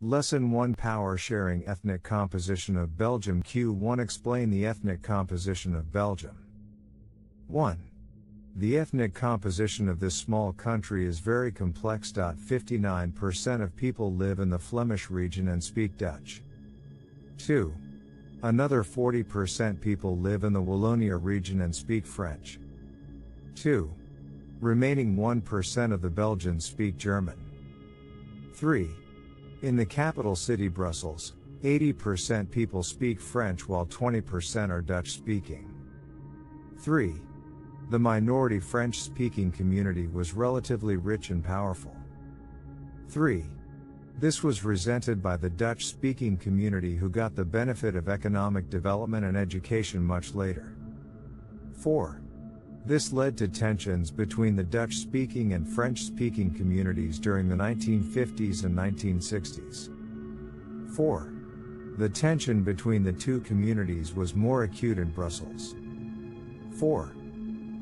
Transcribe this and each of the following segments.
Lesson 1 Power Sharing Ethnic Composition of Belgium Q1 Explain the ethnic composition of Belgium. 1. The ethnic composition of this small country is very complex. 59% of people live in the Flemish region and speak Dutch. 2. Another 40% people live in the Wallonia region and speak French. 2. Remaining 1% of the Belgians speak German. 3. In the capital city Brussels, 80% people speak French while 20% are Dutch-speaking. 3. The minority French-speaking community was relatively rich and powerful. 3. This was resented by the Dutch-speaking community who got the benefit of economic development and education much later. 4. This led to tensions between the Dutch-speaking and French-speaking communities during the 1950s and 1960s. 4. The tension between the two communities was more acute in Brussels. 4.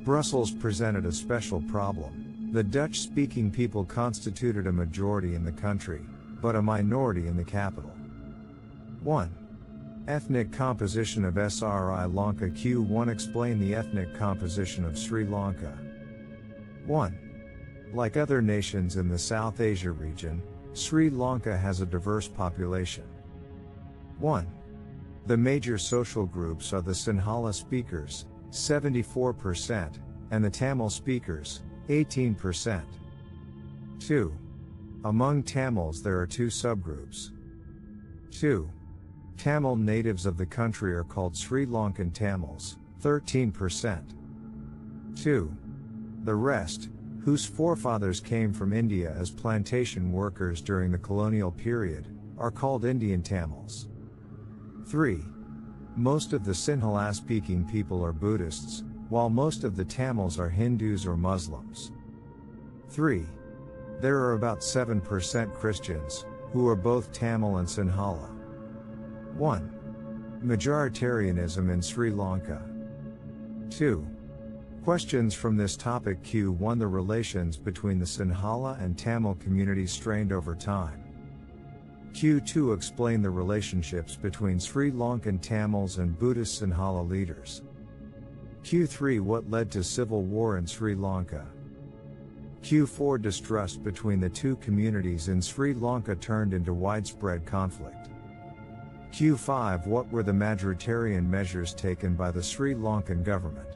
Brussels presented a special problem. The Dutch-speaking people constituted a majority in the country, but a minority in the capital. 1. Ethnic composition of Sri Lanka Q1 Explain the ethnic composition of Sri Lanka. 1. Like other nations in the South Asia region, Sri Lanka has a diverse population. 1. The major social groups are the Sinhala speakers, 74%, and the Tamil speakers, 18%. 2. Among Tamils there are two subgroups. 2. Tamil natives of the country are called Sri Lankan Tamils, 13%. 2. The rest, whose forefathers came from India as plantation workers during the colonial period, are called Indian Tamils. 3. Most of the Sinhala-speaking people are Buddhists, while most of the Tamils are Hindus or Muslims. 3. There are about 7% Christians, who are both Tamil and Sinhala. 1. Majoritarianism in Sri Lanka. 2. Questions from this topic Q1 The relations between the Sinhala and Tamil communities strained over time. Q2 Explain the relationships between Sri Lankan Tamils and Buddhist Sinhala leaders. Q3 What led to civil war in Sri Lanka. Q4 Distrust between the two communities in Sri Lanka turned into widespread conflict. Q5 What were the majoritarian measures taken by the Sri Lankan government?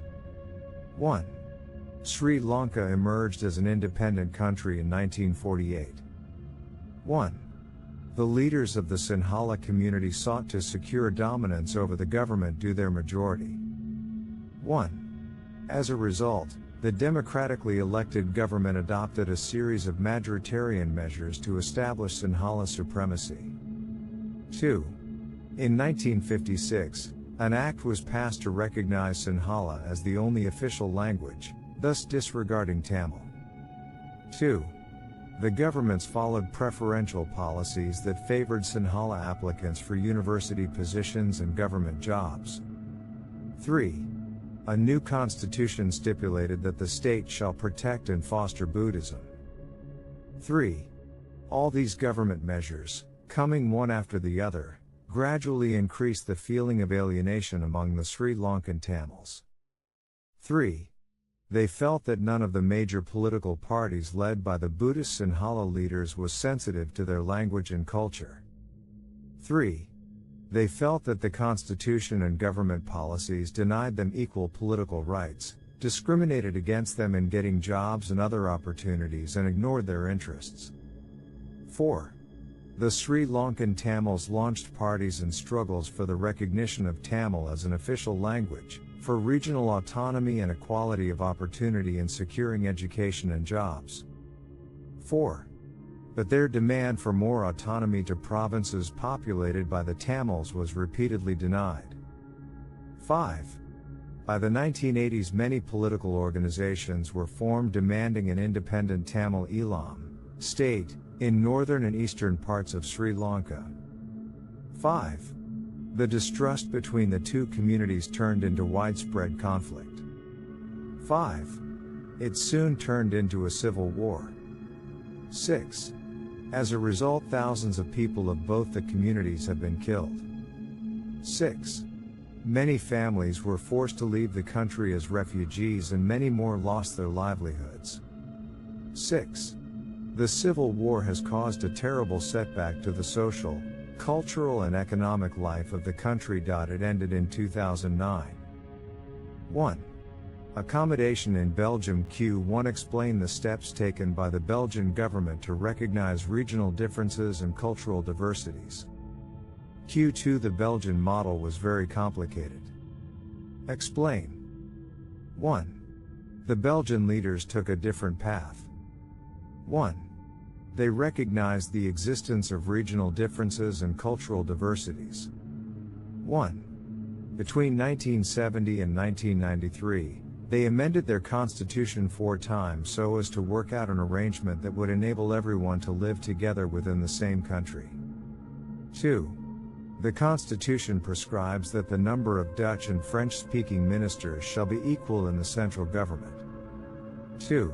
1. Sri Lanka emerged as an independent country in 1948. 1. The leaders of the Sinhala community sought to secure dominance over the government due to their majority. 1. As a result, the democratically elected government adopted a series of majoritarian measures to establish Sinhala supremacy. 2. In 1956, an act was passed to recognize Sinhala as the only official language, thus disregarding Tamil. 2. The governments followed preferential policies that favored Sinhala applicants for university positions and government jobs. 3. A new constitution stipulated that the state shall protect and foster Buddhism. 3. All these government measures, coming one after the other, gradually increased the feeling of alienation among the Sri Lankan Tamils. 3. They felt that none of the major political parties led by the Buddhist Sinhala leaders was sensitive to their language and culture. 3. They felt that the constitution and government policies denied them equal political rights, discriminated against them in getting jobs and other opportunities and ignored their interests. 4. The Sri Lankan Tamils launched parties and struggles for the recognition of Tamil as an official language, for regional autonomy and equality of opportunity in securing education and jobs. 4. But their demand for more autonomy to provinces populated by the Tamils was repeatedly denied. 5. By the 1980s many political organizations were formed demanding an independent Tamil Eelam state, in northern and eastern parts of Sri Lanka. 5. The distrust between the two communities turned into widespread conflict. 5. It soon turned into a civil war. 6. As a result, thousands of people of both the communities have been killed. 6. Many families were forced to leave the country as refugees and many more lost their livelihoods. 6. The Civil War has caused a terrible setback to the social, cultural and economic life of the country. It ended in 2009. 1. Accommodation in Belgium. Q1 Explain the steps taken by the Belgian government to recognize regional differences and cultural diversities. Q2 The Belgian model was very complicated. Explain. 1. The Belgian leaders took a different path. 1. They recognized the existence of regional differences and cultural diversities. 1. Between 1970 and 1993, they amended their constitution 4 times so as to work out an arrangement that would enable everyone to live together within the same country. 2. The constitution prescribes that the number of Dutch and French-speaking ministers shall be equal in the central government. 2.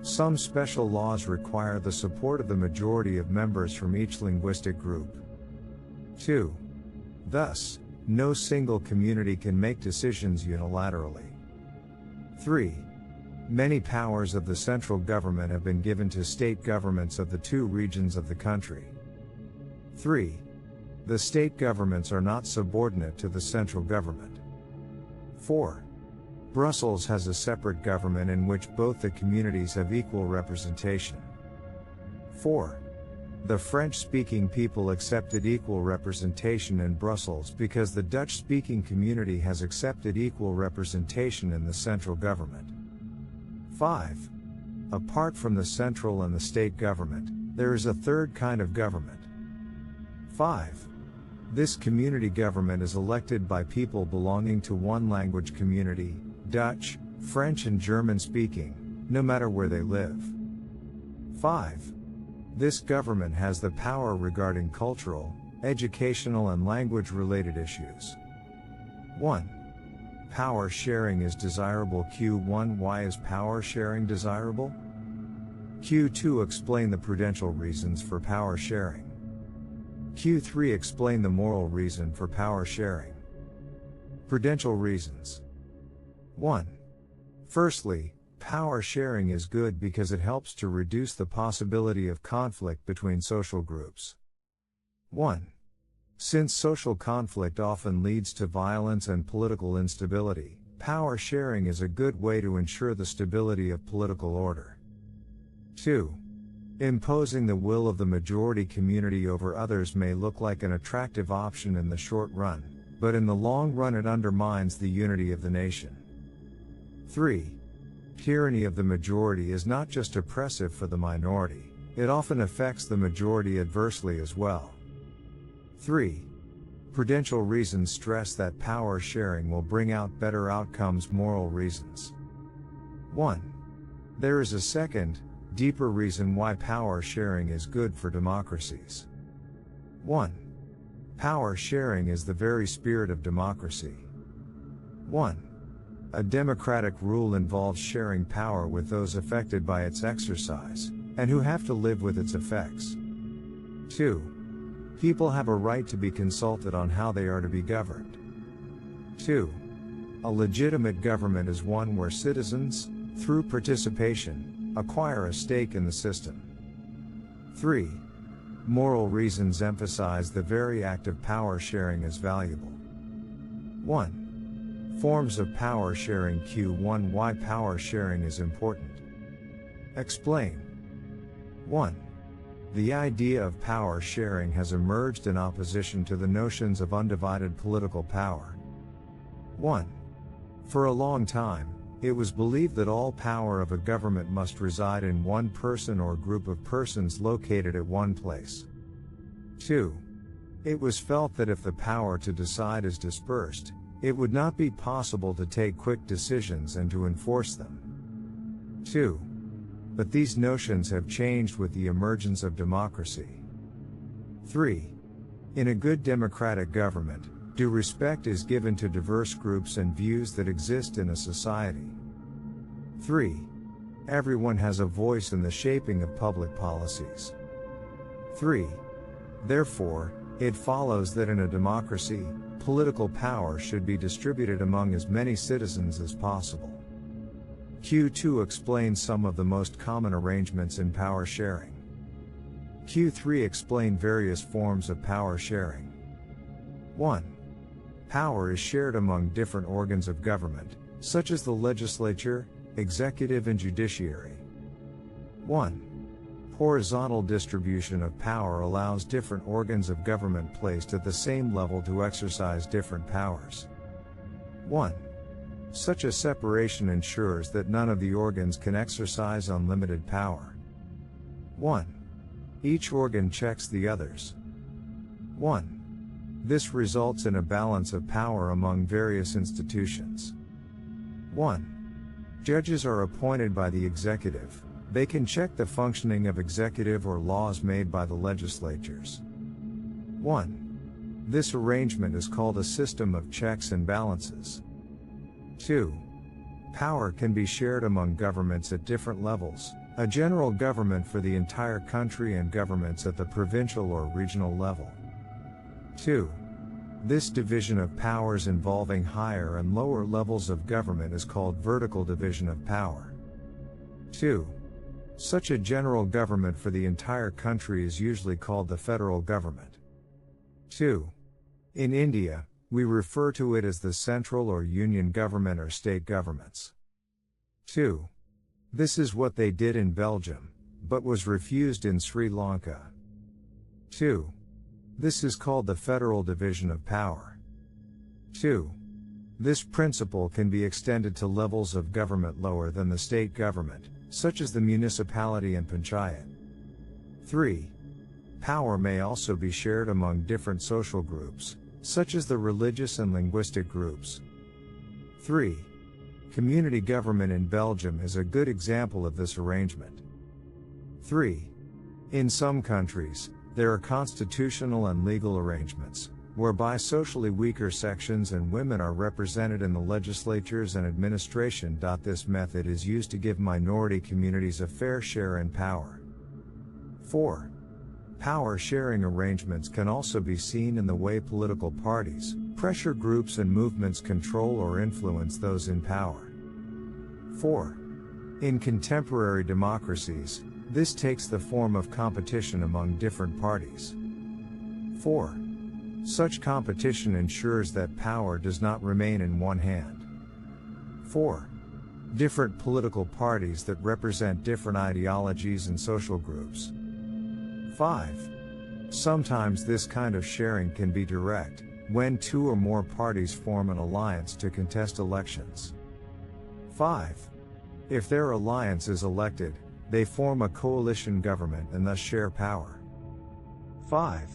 Some special laws require the support of the majority of members from each linguistic group. 2. Thus, no single community can make decisions unilaterally. 3. Many powers of the central government have been given to state governments of the 2 regions of the country. 3. The state governments are not subordinate to the central government. 4. Brussels has a separate government in which both the communities have equal representation. 4. The French-speaking people accepted equal representation in Brussels because the Dutch-speaking community has accepted equal representation in the central government. 5. Apart from the central and the state government, there is a third kind of government. 5. This community government is elected by people belonging to one language community, Dutch, French and German speaking, no matter where they live. 5. This government has the power regarding cultural, educational and language-related issues. 1. Power sharing is desirable. Q1 Why is power sharing desirable? Q2 Explain the prudential reasons for power sharing. Q3 Explain the moral reason for power sharing. Prudential reasons. 1. Firstly, power sharing is good because it helps to reduce the possibility of conflict between social groups. 1. Since social conflict often leads to violence and political instability, power sharing is a good way to ensure the stability of political order. 2. Imposing the will of the majority community over others may look like an attractive option in the short run, but in the long run it undermines the unity of the nation. 3. Tyranny of the majority is not just oppressive for the minority, it often affects the majority adversely as well. 3. Prudential reasons stress that power sharing will bring out better outcomes. Moral reasons. 1. There is a second, deeper reason why power sharing is good for democracies. 1. Power sharing is the very spirit of democracy. 1. A democratic rule involves sharing power with those affected by its exercise, and who have to live with its effects. 2. People have a right to be consulted on how they are to be governed. 2. A legitimate government is one where citizens, through participation, acquire a stake in the system. 3. Moral reasons emphasize the very act of power sharing as valuable. 1. Forms of power sharing. Q1 Why power sharing is important. Explain. 1. The idea of power sharing has emerged in opposition to the notions of undivided political power. 1. For a long time, it was believed that all power of a government must reside in one person or group of persons located at one place. 2. It was felt that if the power to decide is dispersed, it would not be possible to take quick decisions and to enforce them. 2. But these notions have changed with the emergence of democracy. 3. In a good democratic government, due respect is given to diverse groups and views that exist in a society. 3. Everyone has a voice in the shaping of public policies. 3. Therefore, it follows that in a democracy, political power should be distributed among as many citizens as possible. Q2 explains some of the most common arrangements in power sharing. Q3 explain various forms of power sharing. 1. Power is shared among different organs of government, such as the legislature, executive and judiciary. 1. Horizontal distribution of power allows different organs of government placed at the same level to exercise different powers. 1. Such a separation ensures that none of the organs can exercise unlimited power. 1. Each organ checks the others. 1. This results in a balance of power among various institutions. 1. Judges are appointed by the executive. They can check the functioning of executive or laws made by the legislatures. 1. This arrangement is called a system of checks and balances. 2. Power can be shared among governments at different levels, a general government for the entire country and governments at the provincial or regional level. 2. This division of powers involving higher and lower levels of government is called vertical division of power. 2. Such a general government for the entire country is usually called the federal government. 2. In India, we refer to it as the central or union government or state governments. 2. This is what they did in Belgium, but was refused in Sri Lanka. 2. This is called the federal division of power. 2. This principle can be extended to levels of government lower than the state government, such as the municipality and panchayat. 3. Power may also be shared among different social groups, such as the religious and linguistic groups. 3. Community government in Belgium is a good example of this arrangement. 3. In some countries, there are constitutional and legal arrangements, whereby socially weaker sections and women are represented in the legislatures and administration. This method is used to give minority communities a fair share in power. 4. Power sharing arrangements can also be seen in the way political parties, pressure groups and movements control or influence those in power. 4. In contemporary democracies, this takes the form of competition among different parties. 4. Such competition ensures that power does not remain in one hand. 4. Different political parties that represent different ideologies and social groups. 5. Sometimes this kind of sharing can be direct, when two or more parties form an alliance to contest elections. 5. If their alliance is elected, they form a coalition government and thus share power. 5.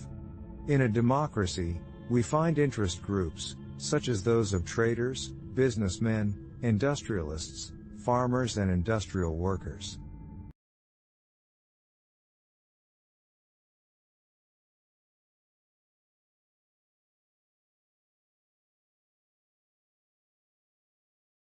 In a democracy, we find interest groups, such as those of traders, businessmen, industrialists, farmers and industrial workers.